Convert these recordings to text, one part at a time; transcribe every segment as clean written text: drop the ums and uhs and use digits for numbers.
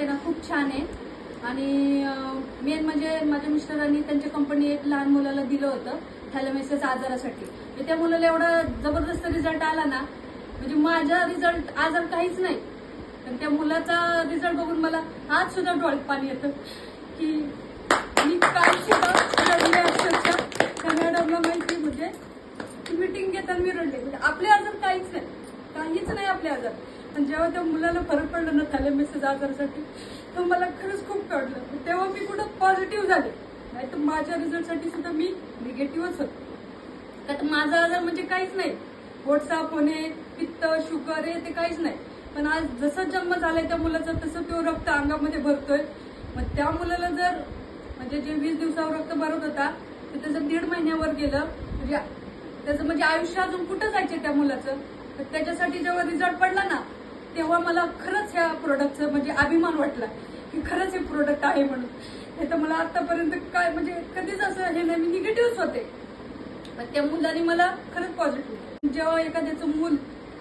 आहे ना खूप छान आहे आणि मेन म्हणजे माझ्या मिस्टरांनी त्यांच्या कंपनी एक लहान मुलाला दिलं होतं थॅलेमेसिस आजारासाठी. तर त्या मुलाला एवढा जबरदस्त रिझल्ट आला ना, म्हणजे माझा रिझल्ट आजार काहीच नाही, पण त्या मुलाचा रिझल्ट बघून मला आज सुद्धा डोळ्यात पाणी येतं की मी काय सुद्धा रडले अक्षरशः. त्या मॅडमला माहिती, म्हणजे मीटिंग घेताना मी रडले. म्हणजे आपले आजार काहीच नाही आपले आजार. पण जेव्हा त्या मुलाला फरक पडला ना थॅलेमेसिस आजारासाठी, तर मला खरंच खूप कळलं. तेव्हा मी कुठं पॉझिटिव्ह झाले, नाही तर माझ्या रिझल्टसाठी सुद्धा मी निगेटिव्हच होते. तर माझा आजार म्हणजे काहीच नाही, पोटसाप होणे, पित्त, शुगर हे ते काहीच नाही. पण आज जसं जन्म झालाय त्या मुलाचा तसं तो रक्त अंगामध्ये भरतोय. मग त्या मुलाला जर म्हणजे जे 20 दिवसावर रक्त भरत होता तर त्याचं 1.5 महिन्यावर गेलं. म्हणजे त्याचं म्हणजे आयुष्य अजून कुठं जायचं त्या मुलाचं. तर त्याच्यासाठी जेव्हा रिझल्ट पडला ना, तेव्हा मला खरंच ह्या प्रोडक्टचं म्हणजे अभिमान वाटला की खरंच हे प्रोडक्ट आहे म्हणून. नाही तर मला आतापर्यंत काय म्हणजे कधीच असं हे नाही, मी निगेटिव्हच होते. पण त्या मुलाने मला खरंच पॉझिटिव्ह. जेव्हा एखाद्याचं मूल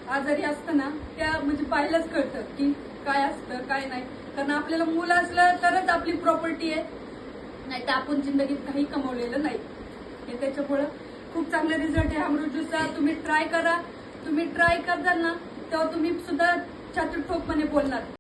आजारी असतं ना, त्या म्हणजे पाहिलंच कळतं की काय असतं काय नाही. कारण आपल्याला मूल असलं तरच आपली प्रॉपर्टी आहे, नाही तर आपण जिंदगीत काही कमवलेलं नाही. हे त्याच्यामुळं खूप चांगला रिझल्ट आहे अमृत ज्यूसचा. तुम्ही ट्राय करा. तुम्ही ट्राय करताल ना तेव्हा तुम्ही सुद्धा छाती ठोकपणे बोलणार.